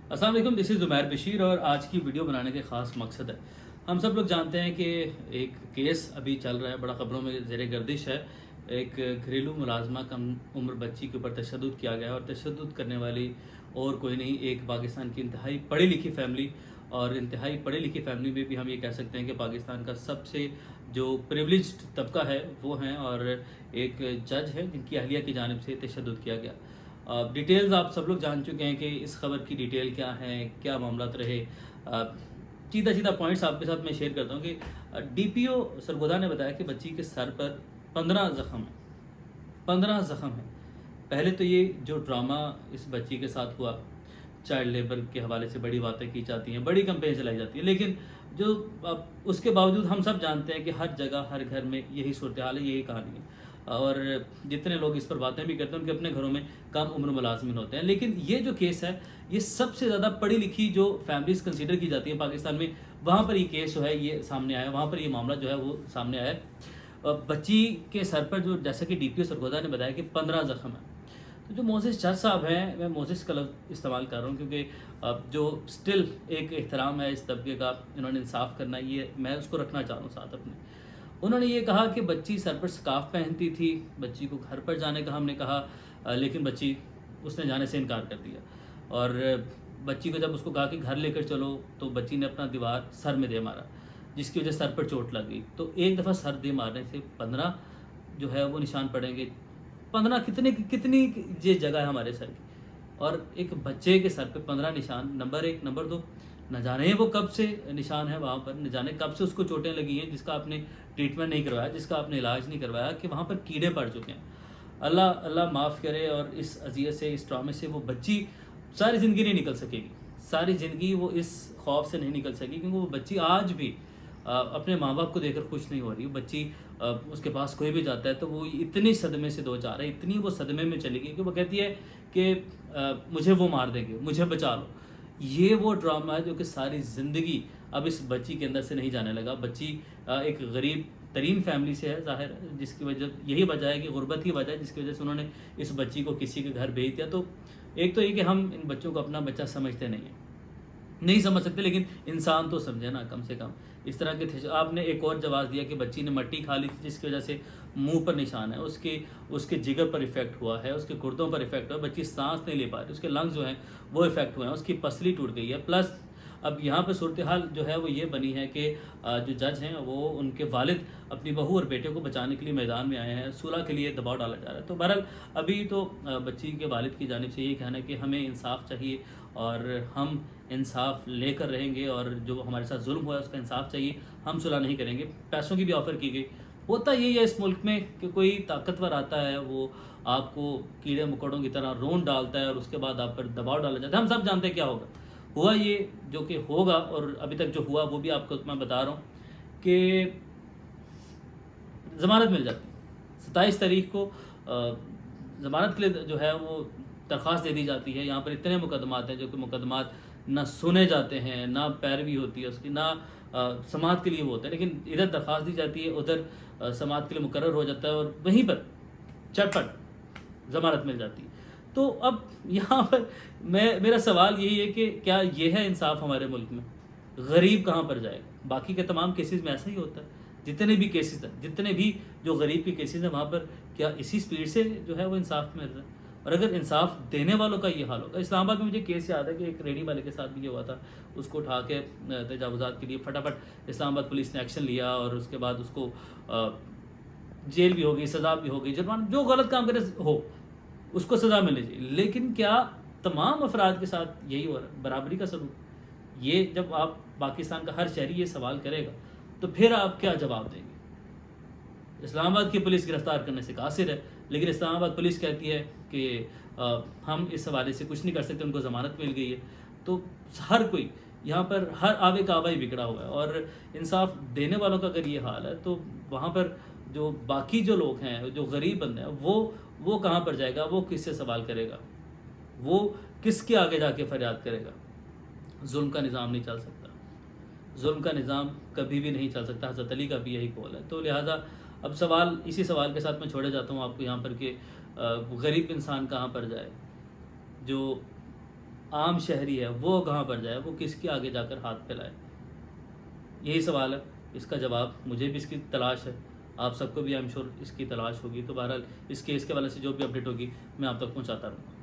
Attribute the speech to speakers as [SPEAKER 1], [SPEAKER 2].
[SPEAKER 1] अस्सलाम वालेकुम, this is ज़ुमैर Bashir और आज की वीडियो बनाने के ख़ास मकसद है। हम सब लोग जानते हैं कि एक केस अभी चल रहा है, बड़ा ख़बरों में ज़ेर गर्दिश है। एक घरेलू मुलाज़मा कम उम्र बच्ची के ऊपर तशद्दुद किया गया और तशद्दुद करने वाली और कोई नहीं, एक पाकिस्तान की इंतहाई पढ़ी लिखी फैमिली। और इंतहाई पढ़ी लिखी फैमिली में भी हम ये कह सकते हैं कि पाकिस्तान का सबसे जो प्रिविलेज्ड तबका है वो हैं, और एक जज है जिनकी अहलिया की जानिब से तशद्दुद किया गया। डिटेल्स आप सब लोग जान चुके हैं कि इस खबर की डिटेल क्या है, क्या मामलात रहे। सीधा सीधा पॉइंट्स आपके साथ मैं शेयर करता हूँ कि डीपीओ सरगोदा ने बताया कि बच्ची के सर पर 15 ज़ख्म है। 15 ज़ख्म है। पहले तो ये जो ड्रामा इस बच्ची के साथ हुआ, चाइल्ड लेबर के हवाले से बड़ी बातें की जाती हैं, बड़ी कंपेन चलाई जाती है, लेकिन जो उसके बावजूद हम सब जानते हैं कि हर जगह हर घर में यही सूरत हाल है, यही कहानी है। और जितने लोग इस पर बातें भी करते हैं उनके अपने घरों में कम उम्र मुलाजमिन होते हैं। लेकिन ये जो केस है, ये सबसे ज़्यादा पढ़ी लिखी जो फैमिलीज कंसीडर की जाती है पाकिस्तान में, वहाँ पर ये केस जो है ये सामने आया, वहाँ पर ये मामला जो है वो सामने आया। बच्ची के सर पर जो, जैसा कि डीपीओ सरगोदा ने बताया कि 15 ज़ख्म है। तो जो मोज़ेस जज साहब हैं, मैं मोज़ेस का लफ्ज़ इस्तेमाल कर रहा हूँ क्योंकि जो स्टिल एक एहतराम है इस तबके का, इन्होंने इंसाफ करना, ये मैं उसको रखना चाह रहा हूँ साथ अपने। उन्होंने ये कहा कि बच्ची सर पर स्कार्फ पहनती थी, बच्ची को घर पर जाने का हमने कहा, लेकिन बच्ची उसने जाने से इनकार कर दिया। और बच्ची को जब उसको कहा कि घर लेकर चलो, तो बच्ची ने अपना दीवार सर में दे मारा, जिसकी वजह से सर पर चोट लग गई। तो एक दफ़ा सर दे मारने से 15 जो है वो निशान पड़ेंगे। 15 कितनी कितनी ये जगह है हमारे सर की, और एक बच्चे के सर पे 15 निशान, नंबर एक। नंबर दो, न जाने वो कब से निशान है वहाँ पर, न जाने कब से उसको चोटें लगी हैं, जिसका आपने ट्रीटमेंट नहीं करवाया, जिसका आपने इलाज नहीं करवाया, कि वहाँ पर कीड़े पड़ चुके हैं। अल्लाह अल्लाह माफ़ करे। और इस अजियत से, इस ट्रॉमे से वो बच्ची सारी ज़िंदगी नहीं निकल सकेगी, सारी ज़िंदगी वो इस खौफ से नहीं निकल सकेगी, क्योंकि वो बच्ची आज भी अपने माँ बाप को देखकर खुश नहीं हो रही। बच्ची उसके पास कोई भी जाता है तो वो इतनी सदमे से दो चार है, इतनी वो सदमे में चली गई कि वो कहती है कि मुझे वो मार देंगे, मुझे बचा लो। ये वो ड्रामा है जो कि सारी ज़िंदगी अब इस बच्ची के अंदर से नहीं जाने लगा। बच्ची एक गरीब तरीन फैमिली से है, ज़ाहिर है, जिसकी वजह यही वजह है कि गुर्बत ही वजह है जिसकी वजह से उन्होंने इस बच्ची को किसी के घर भेज दिया। तो एक तो ये कि हम इन बच्चों को अपना बच्चा समझते नहीं समझ सकते, लेकिन इंसान तो समझे ना कम से कम। इस तरह के थे। आपने एक और जवाब दिया कि बच्ची ने मट्टी खा ली थी, जिसकी वजह से मुंह पर निशान है, उसके जिगर पर इफेक्ट हुआ है, उसके गुर्दों पर इफेक्ट हुआ है, बच्ची सांस नहीं ले पा रही, उसके लंग्स जो हैं वो इफेक्ट हुए हैं, उसकी पसली टूट गई है। प्लस अब यहाँ पर सूरत हाल जो है वो ये बनी है कि जो जज हैं वो उनके वालिद अपनी बहू और बेटे को बचाने के लिए मैदान में आए हैं, सुलह के लिए दबाव डाला जा रहा है। तो बहरहाल अभी तो बच्ची के वालिद की जानिब से यही कहना है कि हमें इंसाफ चाहिए और हम इंसाफ लेकर रहेंगे, और जो हमारे साथ जुल्म हुआ है उसका इंसाफ चाहिए, हम सुलह नहीं करेंगे। पैसों की भी ऑफ़र की गई। होता यही है इस मुल्क में कि कोई ताकतवर आता है, वो आपको कीड़े मकोड़ों की तरह रोन डालता है और उसके बाद आप पर दबाव डाला जाता है। हम सब जानते हैं क्या होगा। हुआ ये जो कि होगा, और अभी तक जो हुआ वो भी आपको मैं बता रहा हूँ कि ज़मानत मिल जाती है। 27 तारीख को ज़मानत के लिए जो है वो दरख्वास्त दे दी जाती है। यहाँ पर इतने मुकदमात हैं जो कि मुकदमात ना सुने जाते हैं, ना पैरवी होती है उसकी, ना समाअत के लिए वो होता है, लेकिन इधर दरख्वास्त दी जाती है, उधर समाअत के लिए मुकर्रर हो जाता है, और वहीं पर चटपट ज़मानत मिल जाती है। तो अब यहाँ पर मेरा सवाल यही है कि क्या ये है इंसाफ हमारे मुल्क में? गरीब कहाँ पर जाएगा? बाकी के तमाम केसेस में ऐसा ही होता है। जितने भी केसेस हैं, जितने भी जो गरीब के केसेस हैं, वहाँ पर क्या इसी स्पीड से जो है वो इंसाफ मिल रहा है? और अगर इंसाफ देने वालों का ये हाल होगा। इस्लामाबाद में मुझे केस याद है कि एक रेडी वाले के साथ भी ये हुआ था। उसको उठा के तजावुज़ात के लिए फटाफट इस्लामाबाद पुलिस ने एक्शन लिया, और उसके बाद उसको जेल भी हो गई, सज़ा भी हो गई, जुर्माना, जो गलत काम करे हो उसको सज़ा मिलनी चाहिए। लेकिन क्या तमाम अफराद के साथ यही हो रहा है, बराबरी का सलूक? ये जब आप पाकिस्तान का हर शहरी ये सवाल करेगा तो फिर आप क्या जवाब देंगे? इस्लामाबाद की पुलिस गिरफ्तार करने से कासिर है, लेकिन इस्लामाबाद पुलिस कहती है कि हम इस हवाले से कुछ नहीं कर सकते, उनको ज़मानत मिल गई है। तो हर कोई यहाँ पर हर आवे का आवा ही बिगड़ा हुआ है, और इंसाफ देने वालों का अगर ये हाल है तो वहाँ पर जो बाकी जो लोग हैं, जो गरीब बंदे हैं, वो कहाँ पर जाएगा? वो किससे सवाल करेगा? वो किसके आगे जाके फरियाद करेगा? जुल्म का निज़ाम नहीं चल सकता, जुल्म का निज़ाम कभी भी नहीं चल सकता। हज़रत अली का भी यही कौल है। तो लिहाजा अब सवाल, इसी सवाल के साथ मैं छोड़े जाता हूँ आपको यहाँ पर कि गरीब इंसान कहाँ पर जाए, जो عام شہری ہے وہ کہاں پر جائے، وہ کس کے آگے جا کر ہاتھ پھیلائے؟ یہی سوال ہے، اس کا جواب مجھے بھی اس کی تلاش ہے، آپ سب کو بھی آئی ایم شور اس کی تلاش ہوگی۔ تو بہرحال اس کیس کے حوالے سے جو بھی اپڈیٹ ہوگی میں آپ تک پہنچاتا رہوں گا۔